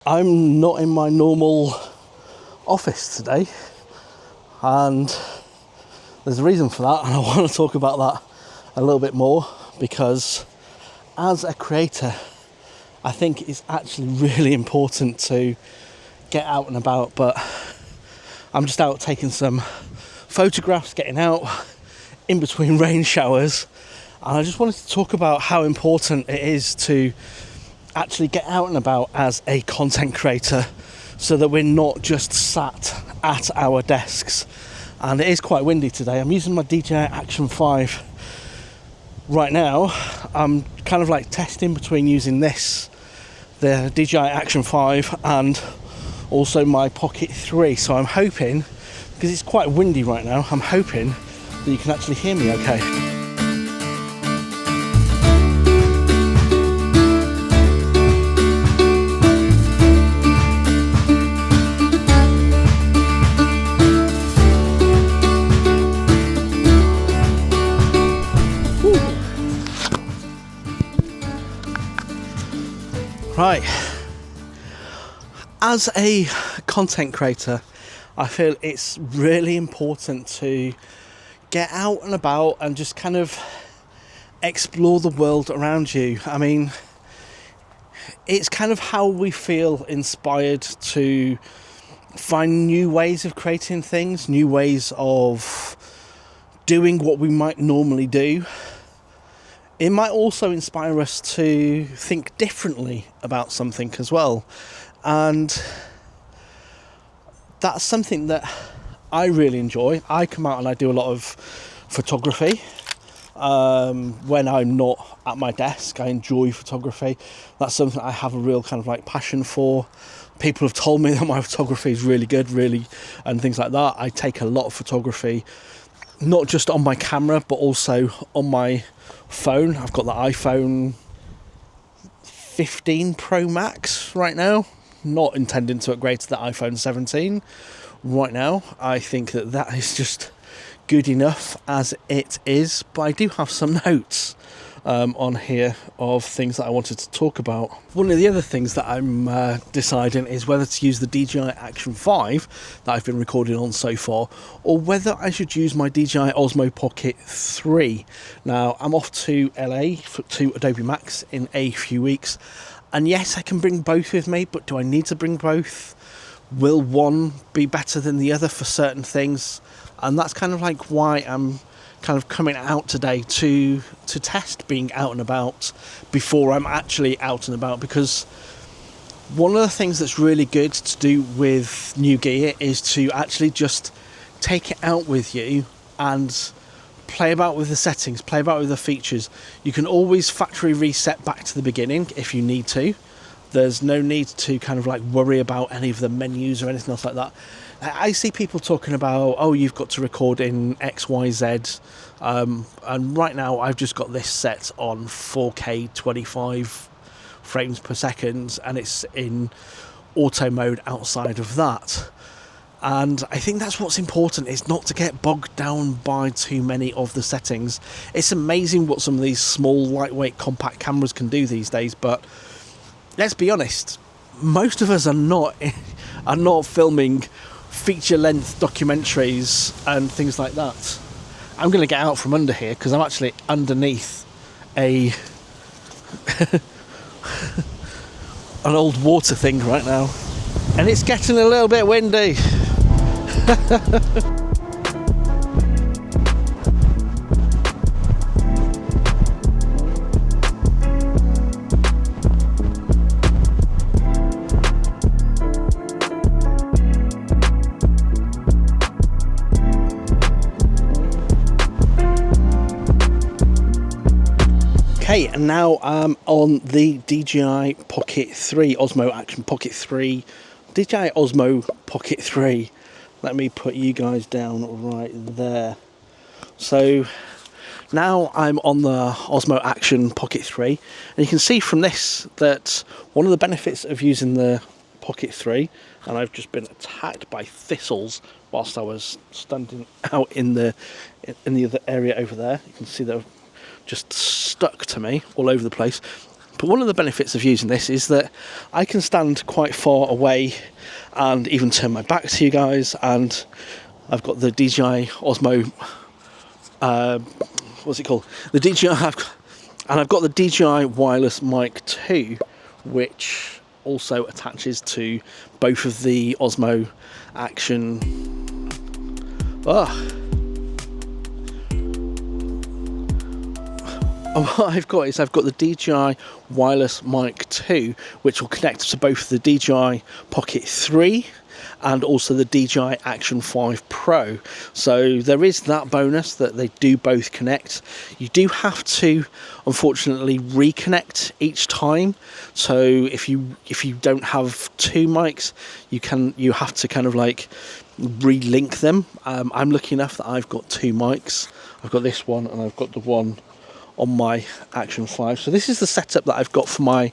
I'm not in my normal office today, and there's a reason for that, and I want to talk about that a little bit more, because as a creator I think it's actually really important to get out and about. But I'm just out taking some photographs, getting out in between rain showers, and I just wanted to talk about how important it is to actually get out and about as a content creator, so that we're not just sat at our desks. And it is quite windy today. I'm using my DJI Action 5 right now. I'm kind of like testing between using the DJI Action 5 and also my Pocket 3. So I'm hoping, because it's quite windy right now, I'm hoping that you can actually hear me okay. Right, as a content creator, I feel it's really important to get out and about and just kind of explore the world around you. I mean, it's kind of how we feel inspired to find new ways of creating things, new ways of doing what we might normally do. It might also inspire us to think differently about something as well. And that's something that I really enjoy. I come out and I do a lot of photography. When I'm not at my desk, I enjoy photography. That's something I have a real kind of like passion for. People have told me that my photography is really good, and things like that. I take a lot of photography, not just on my camera, but also on my phone. I've got the iPhone 15 Pro Max right now, not intending to upgrade to the iPhone 17 right now. I think that is just good enough as it is, but I do have some notes on here of things that I wanted to talk about. One of the other things that I'm deciding is whether to use the DJI Action 5 that I've been recording on so far, or whether I should use my DJI Osmo Pocket 3. Now, I'm off to LA to Adobe MAX in a few weeks, and yes, I can bring both with me, but do I need to bring both? Will one be better than the other for certain things? And that's kind of like why I'm kind of coming out today to test being out and about before I'm actually out and about, because one of the things that's really good to do with new gear is to actually just take it out with you and play about with the settings, play about with the features. You can always factory reset back to the beginning if you need to. There's no need to kind of like worry about any of the menus or anything else like that. I see people talking about, oh, you've got to record in XYZ, and right now I've just got this set on 4K 25 frames per second, and it's in auto mode outside of that. And I think that's what's important, is not to get bogged down by too many of the settings. It's amazing what some of these small, lightweight, compact cameras can do these days, but let's be honest, most of us are not filming feature-length documentaries and things like that. I'm going to get out from under here because I'm actually underneath an old water thing right now, and it's getting a little bit windy. Okay, and now I'm on the DJI Pocket 3, Osmo Action Pocket 3, DJI Osmo Pocket 3. Let me put you guys down right there. So now I'm on the Osmo Action Pocket 3, and you can see from this that one of the benefits of using the Pocket 3, and I've just been attacked by thistles whilst I was standing out in the other area over there. You can see they're just stuck to me all over the place. But one of the benefits of using this is that I can stand quite far away and even turn my back to you guys, and I've got the DJI Osmo, what's it called? The DJI, and I've got the DJI wireless mic 2, which also attaches to both of the Osmo Action. And what I've got the DJI wireless mic 2, which will connect to both the DJI Pocket 3 and also the DJI Action 5 Pro. So there is that bonus that they do both connect. You do have to, unfortunately, reconnect each time. So if you don't have two mics, you have to kind of like relink them. I'm lucky enough that I've got two mics. I've got this one and I've got the one on my Action 5. So this is the setup that I've got for my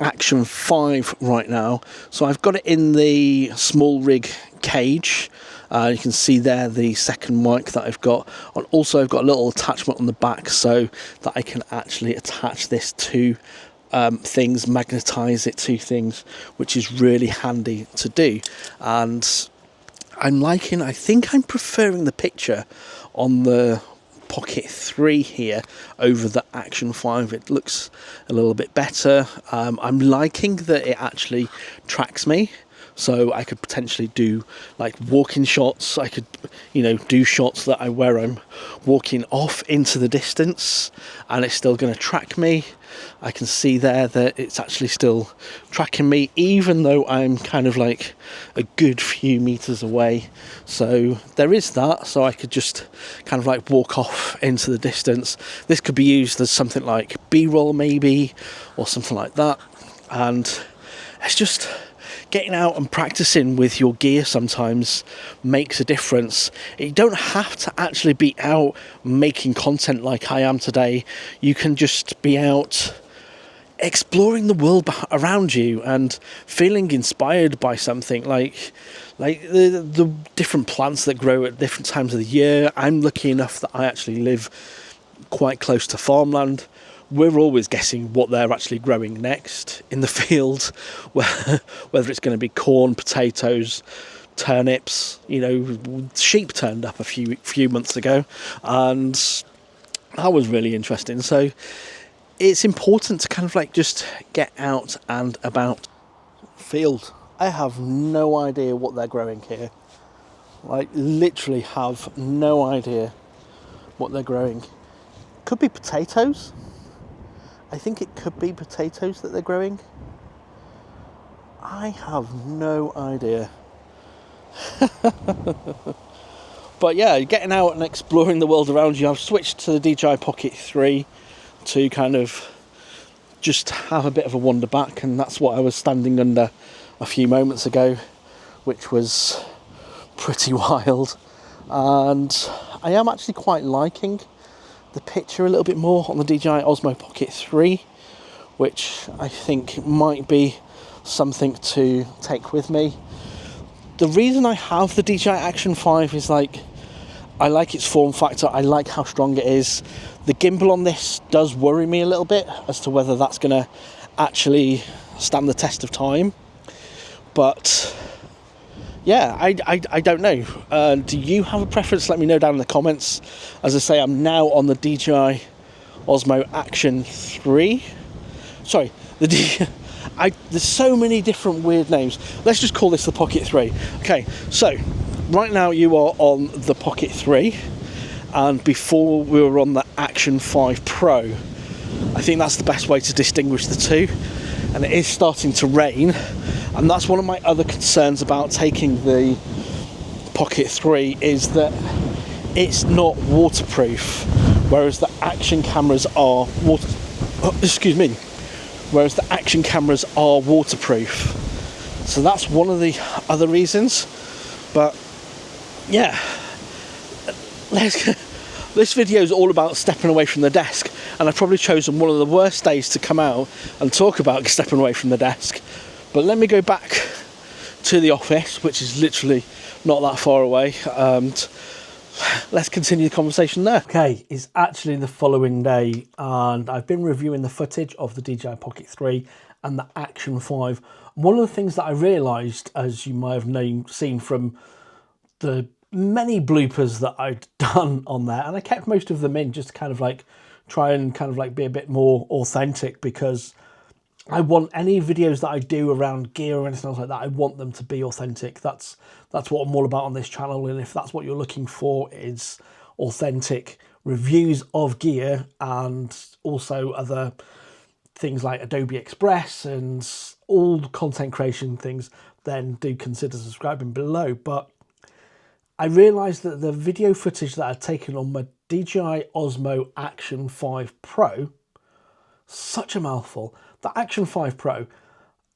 Action 5 right now. So I've got it in the small rig cage. You can see there the second mic that I've got. And also I've got a little attachment on the back so that I can actually attach this to things, magnetize it to things, which is really handy to do. And I think I'm preferring the picture on the Pocket 3 here over the Action 5. It looks a little bit better. I'm liking that it actually tracks me, so I could potentially do like walking shots. I could, do shots that where I'm walking off into the distance and it's still going to track me. I can see there that it's actually still tracking me even though I'm kind of like a good few meters away. So there is that, so I could just kind of like walk off into the distance. This could be used as something like B-roll maybe, or something like that. And it's just getting out and practicing with your gear sometimes makes a difference. You don't have to actually be out making content like I am today. You can just be out exploring the world around you and feeling inspired by something like the different plants that grow at different times of the year. I'm lucky enough that I actually live quite close to farmland. We're always guessing what they're actually growing next in the field, whether it's going to be corn, potatoes, turnips. Sheep turned up a few months ago, and that was really interesting. So it's important to kind of like just get out and about. Field. I have no idea what they're growing here. Like, literally have no idea what they're growing. Could be potatoes. I think it could be potatoes that they're growing. I have no idea. But yeah, getting out and exploring the world around you. I've switched to the DJI Pocket 3 to kind of just have a bit of a wander back, and that's what I was standing under a few moments ago, which was pretty wild. And I am actually quite liking the picture a little bit more on the DJI Osmo Pocket 3, which I think might be something to take with me. The reason I have the DJI Action 5 is I like its form factor. I like how strong it is. The gimbal on this does worry me a little bit as to whether that's going to actually stand the test of time. But yeah, I don't know. Do you have a preference? Let me know down in the comments. As I say, I'm now on the DJI Osmo Action 3. Sorry, there's so many different weird names. Let's just call this the Pocket 3. Okay, so right now you are on the Pocket 3, and before we were on the Action 5 Pro. I think that's the best way to distinguish the two. And it is starting to rain, and that's one of my other concerns about taking the Pocket 3 is that it's not waterproof, whereas the Action cameras are whereas the Action cameras are waterproof. So that's one of the other reasons. But yeah, this video is all about stepping away from the desk, and I've probably chosen one of the worst days to come out and talk about stepping away from the desk. But let me go back to the office, which is literally not that far away, and let's continue the conversation there. Okay, it's actually the following day, and I've been reviewing the footage of the DJI Pocket 3 and the Action 5. One of the things that I realised, as you might have seen from the many bloopers that I'd done on there, and I kept most of them in just to kind of like try and kind of like be a bit more authentic, because I want any videos that I do around gear or anything else like that, I want them to be authentic. That's what I'm all about on this channel. And if that's what you're looking for, is authentic reviews of gear and also other things like Adobe Express and all content creation things, then do consider subscribing below. But I realised that the video footage that I'd taken on my DJI Osmo Action 5 Pro, such a mouthful. The Action 5 Pro,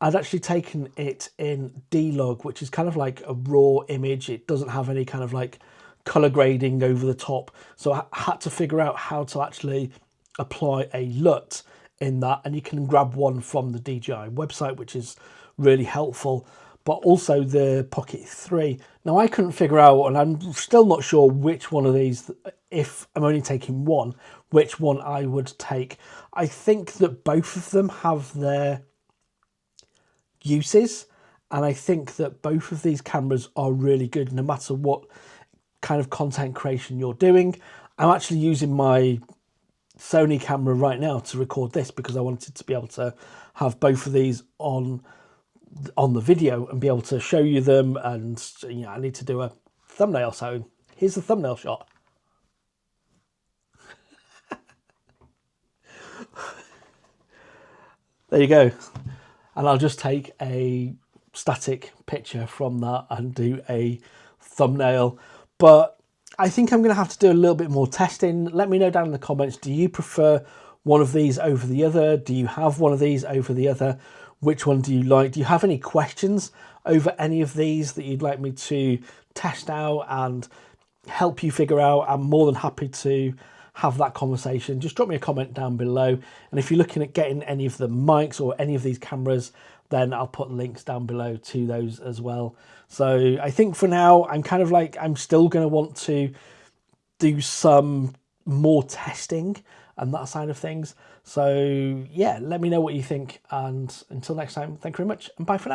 I'd actually taken it in D-Log, which is kind of like a raw image. It doesn't have any kind of like color grading over the top. So I had to figure out how to actually apply a LUT in that. And you can grab one from the DJI website, which is really helpful. But also the Pocket 3. Now I couldn't figure out, and I'm still not sure which one of these, if I'm only taking one, which one I would take. I think that both of them have their uses, and I think that both of these cameras are really good no matter what kind of content creation you're doing. I'm actually using my Sony camera right now to record this because I wanted to be able to have both of these on the video and be able to show you them. And you know, I need to do a thumbnail, so here's the thumbnail shot. There you go. And I'll just take a static picture from that and do a thumbnail. But I think I'm going to have to do a little bit more testing. Let me know down in the comments, do you prefer one of these over the other? Do you have one of these over the other? Which one do you like? Do you have any questions over any of these that you'd like me to test out and help you figure out? I'm more than happy to have that conversation. Just drop me a comment down below. And if you're looking at getting any of the mics or any of these cameras, then I'll put links down below to those as well. So I think for now, I'm kind of like, I'm still going to want to do some more testing and that side of things. So yeah, let me know what you think. And until next time, thank you very much and bye for now.